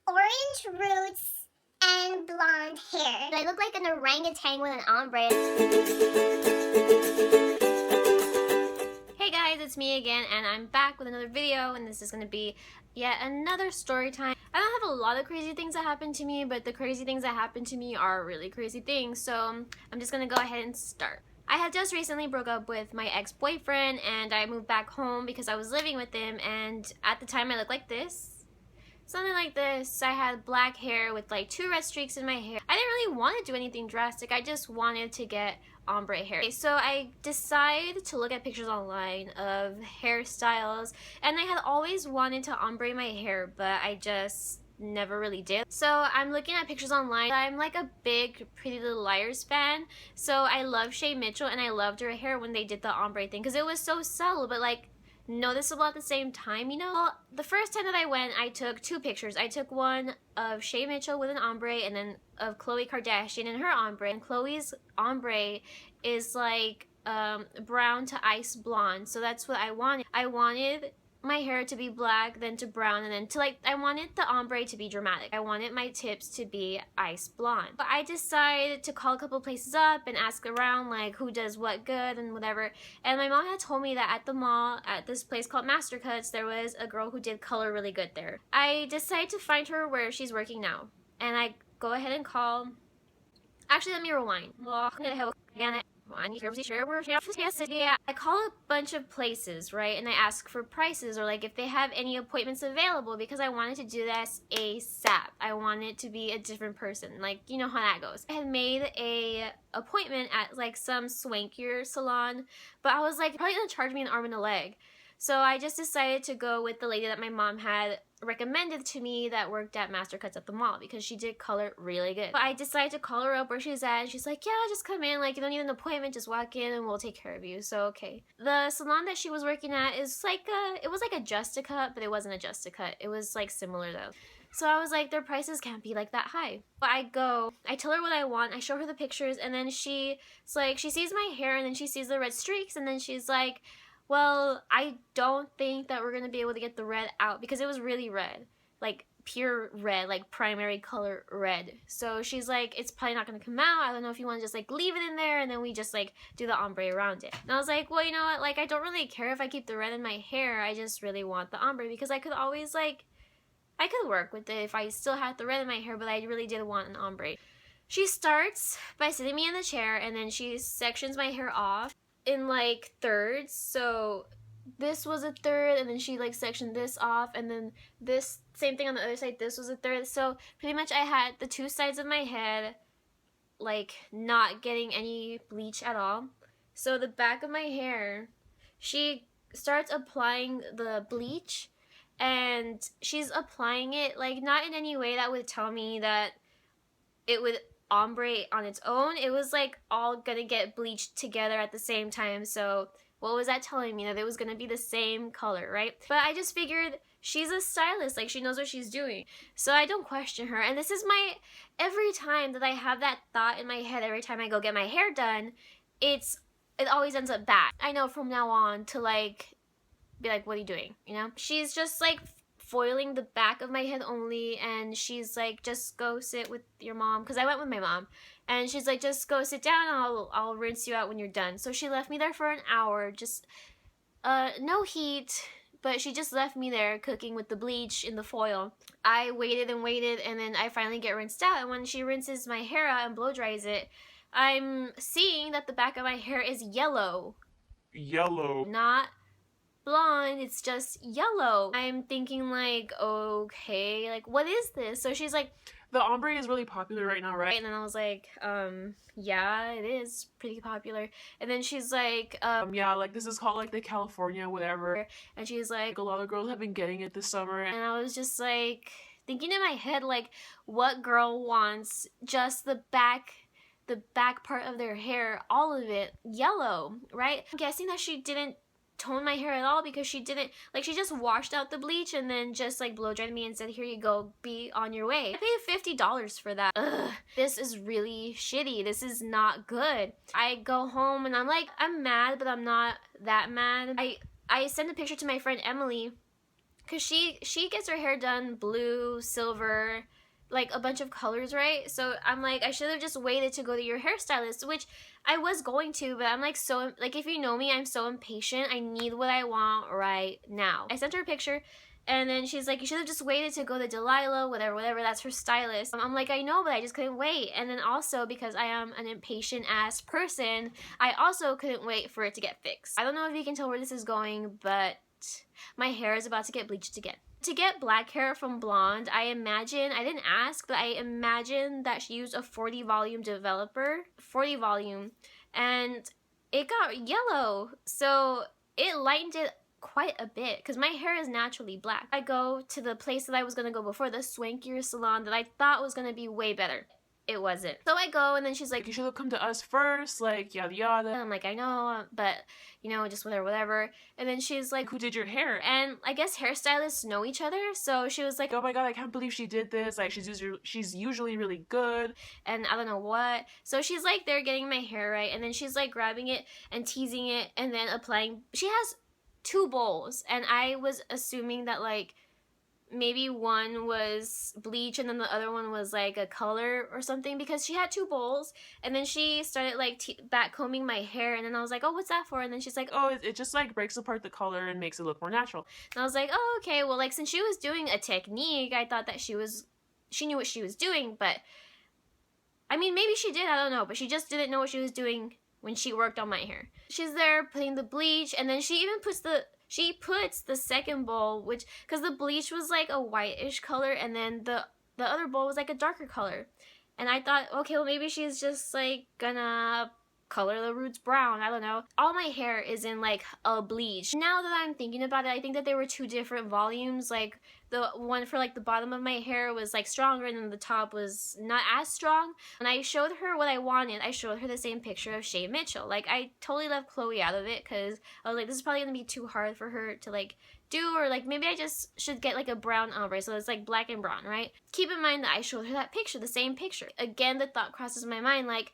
orange roots and blonde hair. I look like an orangutan with an ombre. Hey guys, it's me again, and I'm back with another video, and this is going to be yet another story time. I don't have a lot of crazy things that happen to me, but the crazy things that happen to me are really crazy things, so I'm just going to go ahead and start. I had just recently broke up with my ex-boyfriend, and I moved back home because I was living with him, and at the time I looked like this. Something like this. I had black hair with like 2 red streaks in my hair. I didn't really want to do anything drastic. I just wanted to get ombre hair. Okay, so I decided to look at pictures online of hairstyles, and I had always wanted to ombre my hair, but I just never really did. So I'm looking at pictures online. I'm like a big Pretty Little Liars fan, so I love Shay Mitchell, and I loved her hair when they did the ombre thing because it was so subtle but like noticeable at the same time, you know? Well, the first time that I went, I took 2 pictures. I took one of Shay Mitchell with an ombre, and then of Khloe Kardashian and her ombre. And Khloe's ombre is like brown to ice blonde, so that's what I wanted. I wanted my hair to be black, then to brown, and then to like, I wanted the ombre to be dramatic. I wanted my tips to be ice blonde. But I decided to call a couple places up and ask around like who does what good and whatever. And my mom had told me that at the mall, at this place called Master Cuts, there was a girl who did color really good there. I decided to find her where she's working now. And I go ahead and call. Actually, let me rewind. I call a bunch of places, right, and I ask for prices or like if they have any appointments available because I wanted to do this ASAP. I wanted to be a different person, like, you know how that goes. I had made a appointment at like some swankier salon, but I was like, probably gonna charge me an arm and a leg. So I just decided to go with the lady that my mom had recommended to me that worked at Master Cuts at the mall because she did color really good. But I decided to call her up where she's at, and she's like, yeah, just come in, like you don't need an appointment, just walk in and we'll take care of you. So okay. The salon that she was working at is like it was like a Just-A-Cut, but it wasn't a Just-A-Cut. It was like similar though. So I was like, their prices can't be like that high. But I go, I tell her what I want, I show her the pictures, and then she's like, she sees my hair and then she sees the red streaks, and then she's like, well, I don't think that we're going to be able to get the red out because it was really red, like pure red, like primary color red. So she's like, it's probably not going to come out. I don't know if you want to just like leave it in there and then we just like do the ombre around it. And I was like, well, you know what? Like, I don't really care if I keep the red in my hair. I just really want the ombre because I could always like, I could work with it if I still had the red in my hair, but I really did want an ombre. She starts by sitting me in the chair and then she sections my hair off in like thirds. So this was a third, and then she like sectioned this off, and then this same thing on the other side, this was a third. So pretty much I had the 2 sides of my head like not getting any bleach at all. So the back of my hair, she starts applying the bleach, and she's applying it like not in any way that would tell me that it would ombre on its own. It was like all gonna get bleached together at the same time. So what was that telling me? That it was gonna be the same color, right? But I just figured she's a stylist, like she knows what she's doing. So I don't question her. And this is my, every time that I have that thought in my head, every time I go get my hair done, it always ends up bad. I know from now on to like be like, what are you doing? You know? She's just like foiling the back of my head only, and she's like, just go sit with your mom, because I went with my mom, and she's like, just go sit down and I'll rinse you out when you're done. So she left me there for an hour, just no heat, but she just left me there cooking with the bleach in the foil. I waited and waited, and then I finally get rinsed out, and when she rinses my hair out and blow dries it, I'm seeing that the back of my hair is yellow. Not blonde, it's just yellow. I'm thinking like, okay, like what is this? So she's like, the ombre is really popular right now, right? And then I was like, yeah, it is pretty popular. And then she's like, yeah, like this is called like the California whatever. And she's like, a lot of girls have been getting it this summer. And I was just like thinking in my head, like, what girl wants just the back part of their hair, all of it yellow, right? I'm guessing that she didn't tone my hair at all because she didn't, like, she just washed out the bleach and then just like blow dried me and said, here you go, be on your way. I paid $50 for that. Ugh, this is really shitty. This is not good. I go home and I'm like, I'm mad, but I'm not that mad. I sent a picture to my friend Emily because she gets her hair done blue, silver, like a bunch of colors, right? So I'm like, I should have just waited to go to your hairstylist, which I was going to, but I'm like, so, like, if you know me, I'm so impatient. I need what I want right now. I sent her a picture, and then she's like, you should have just waited to go to Delilah, whatever, that's her stylist. I'm like, I know, but I just couldn't wait. And then also, because I am an impatient ass person, I also couldn't wait for it to get fixed. I don't know if you can tell where this is going, but my hair is about to get bleached again. To get black hair from blonde, I didn't ask, but I imagine that she used a 40 volume developer, 40 volume, and it got yellow. So it lightened it quite a bit because my hair is naturally black. I go to the place that I was gonna go before, the swankier salon that I thought was gonna be way better. It wasn't. So I go, and then she's like, you should have come to us first, like, yada yada. I'm like, I know, but, you know, just whatever. And then she's like, who did your hair? And I guess hairstylists know each other, so she was like, oh my god, I can't believe she did this, like, she's usually really good. And I don't know what. So she's like there getting my hair right, and then she's like grabbing it and teasing it and then applying. She has 2 bowls, and I was assuming that, like, maybe one was bleach and then the other one was like a color or something, because she had 2 bowls, and then she started like back combing my hair, and then I was like, oh, what's that for? And then she's like, oh, it just like breaks apart the color and makes it look more natural. And I was like, oh, okay, well, like, since she was doing a technique, I thought that she knew what she was doing, but I mean, maybe she did, I don't know, but she just didn't know what she was doing when she worked on my hair. She's there putting the bleach, and then she even puts the second bowl, which, because the bleach was like a whitish color, and then the other bowl was like a darker color. And I thought, okay, well, maybe she's just like gonna color the roots brown, I don't know. All my hair is in like a bleach. Now that I'm thinking about it, I think that there were 2 different volumes. Like, the one for like the bottom of my hair was like stronger, and then the top was not as strong. And I showed her what I wanted. I showed her the same picture of Shay Mitchell. Like, I totally left Chloe out of it because I was like, this is probably gonna be too hard for her to like do, or like maybe I just should get like a brown ombre, so it's like black and brown, right? Keep in mind that I showed her that picture, the same picture. Again, the thought crosses my mind, like,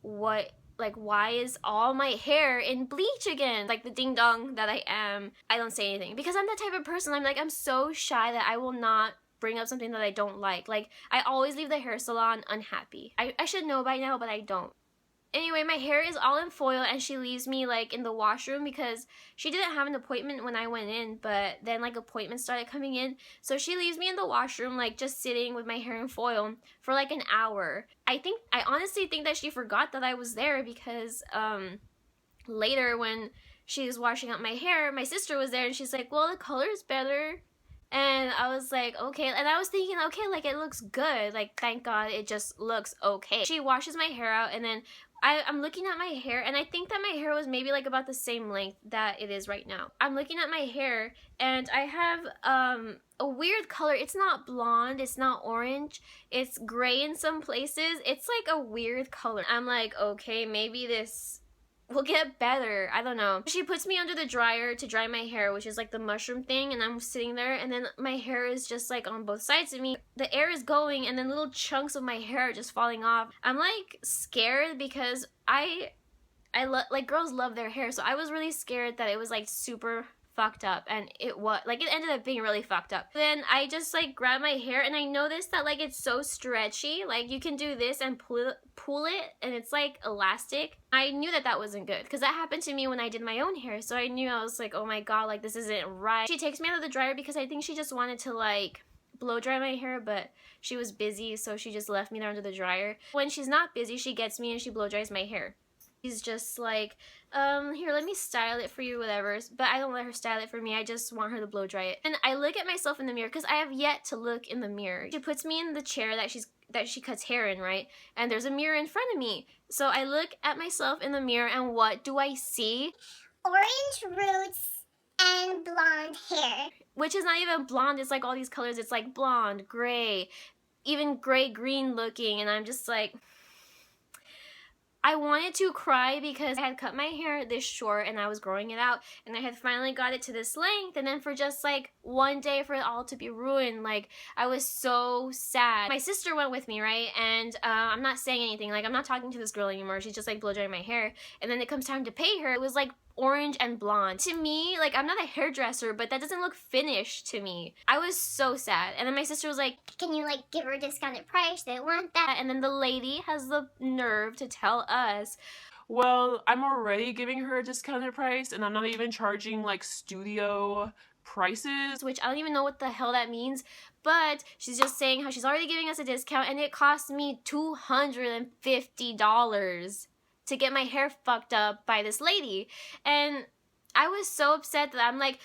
what, like, why is all my hair in bleach again? Like the ding dong that I am, I don't say anything because I'm that type of person. I'm so shy that I will not bring up something that I don't like. Like, I always leave the hair salon unhappy. I should know by now, but I don't. Anyway, my hair is all in foil, and she leaves me like in the washroom because she didn't have an appointment when I went in, but then like appointments started coming in. So she leaves me in the washroom, like just sitting with my hair in foil for like an hour. I honestly think that she forgot that I was there because later when she was washing up my hair, my sister was there, and she's like, well, the color's better. And I was like, okay. And I was thinking, okay, like, it looks good. Like, thank God it just looks okay. She washes my hair out, and then I'm looking at my hair, and I think that my hair was maybe like about the same length that it is right now. I'm looking at my hair, and I have a weird color. It's not blonde, it's not orange, it's gray in some places. It's like a weird color. I'm like, okay, maybe this will get better. I don't know. She puts me under the dryer to dry my hair, which is like the mushroom thing, and I'm sitting there, and then my hair is just like on both sides of me. The air is going, and then little chunks of my hair are just falling off. I'm like scared because like, girls love their hair, so I was really scared that it was like super fucked up, and it ended up being really fucked up. Then I just like grabbed my hair, and I noticed that like it's so stretchy. Like, you can do this and pull it, and it's like elastic. I knew that wasn't good because that happened to me when I did my own hair, so I knew, I was like, oh my god, like, this isn't right. She takes me out of the dryer because I think she just wanted to like blow dry my hair, but she was busy, so she just left me there under the dryer. When she's not busy, she gets me and she blow dries my hair. She's just like, here, let me style it for you, whatever. But I don't let her style it for me. I just want her to blow dry it. And I look at myself in the mirror because I have yet to look in the mirror. She puts me in the chair that she cuts hair in, right? And there's a mirror in front of me. So I look at myself in the mirror, and what do I see? Orange roots and blonde hair. Which is not even blonde. It's like all these colors. It's like blonde, gray, even gray-green looking. And I'm just like, I wanted to cry because I had cut my hair this short and I was growing it out, and I had finally got it to this length, and then for just like one day for it all to be ruined, like, I was so sad. My sister went with me, right? And I'm not saying anything, like, I'm not talking to this girl anymore. She's just like blow drying my hair, and then it comes time to pay her. It was like orange and blonde. To me, like, I'm not a hairdresser, but that doesn't look finished to me. I was so sad. And then my sister was like, can you like give her a discounted price? They want that. and then the lady has the nerve to tell us, well, I'm already giving her a discounted price, and I'm not even charging like studio prices, which I don't even know what the hell that means, but she's just saying how she's already giving us a discount, and it cost me $250 to get my hair fucked up by this lady. And I was so upset that I'm like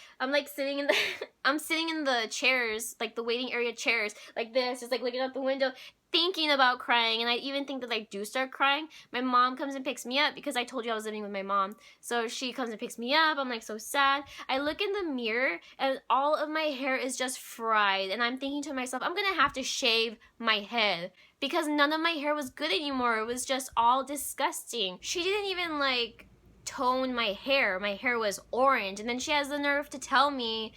sitting in the I'm sitting in the chairs, like the waiting area chairs, like this, just like looking out the window, thinking about crying. And I even think that I do start crying. My mom comes and picks me up because I told you I was living with my mom. So she comes and picks me up. I'm like so sad. I look in the mirror and all of my hair is just fried. And I'm thinking to myself, I'm gonna have to shave my head because none of my hair was good anymore. It was just all disgusting. She didn't even like tone my hair. My hair was orange. And then she has the nerve to tell me,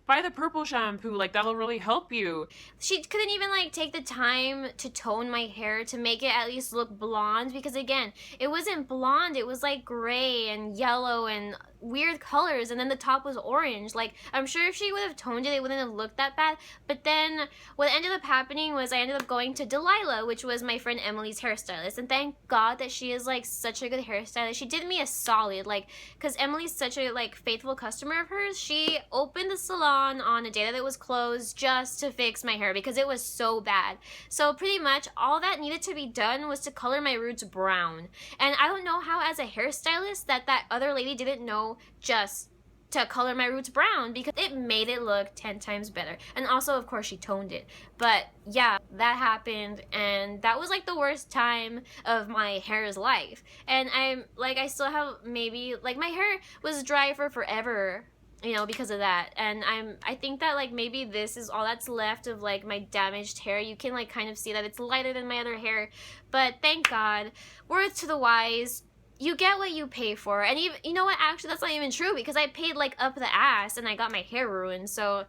buy the purple shampoo, like that'll really help you. She couldn't even like take the time to tone my hair to make it at least look blonde, because again, it wasn't blonde, it was like gray and yellow and weird colors, and then the top was orange. Like, I'm sure if she would have toned it, it wouldn't have looked that bad. But then what ended up happening was I ended up going to Delilah, which was my friend Emily's hairstylist, and thank God that she is like such a good hairstylist. She did me a solid, like, because Emily's such a like faithful customer of hers. She opened the salon on a day that it was closed just to fix my hair because it was so bad. So pretty much all that needed to be done was to color my roots brown. And I don't know how as a hairstylist that other lady didn't know just to color my roots brown, because it made it look 10 times better. And also, of course, she toned it. But yeah, that happened, and that was like the worst time of my hair's life. And I still have maybe, like, my hair was dry for forever, you know, because of that. And I think that like maybe this is all that's left of like my damaged hair. You can like kind of see that it's lighter than my other hair, but thank God, words to the wise, you get what you pay for. And even, you know what, actually that's not even true, because I paid like up the ass and I got my hair ruined. So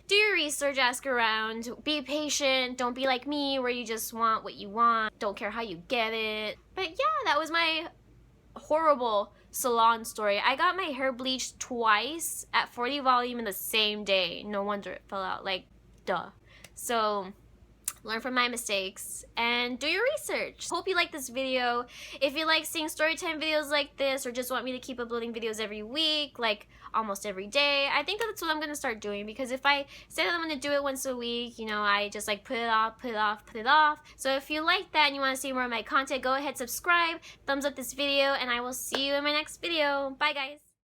do your research, ask around, be patient, don't be like me where you just want what you want, don't care how you get it. But yeah, that was my horrible salon story. I got my hair bleached twice at 40 volume in the same day. No wonder it fell out, like, duh. So learn from my mistakes and do your research. Hope you like this video. If you like seeing storytime videos like this, or just want me to keep uploading videos every week, like almost every day, I think that's what I'm gonna start doing, because if I say that I'm gonna do it once a week, you know, I just like put it off. So if you like that and you want to see more of my content, go ahead, subscribe, thumbs up this video, and I will see you in my next video. Bye guys.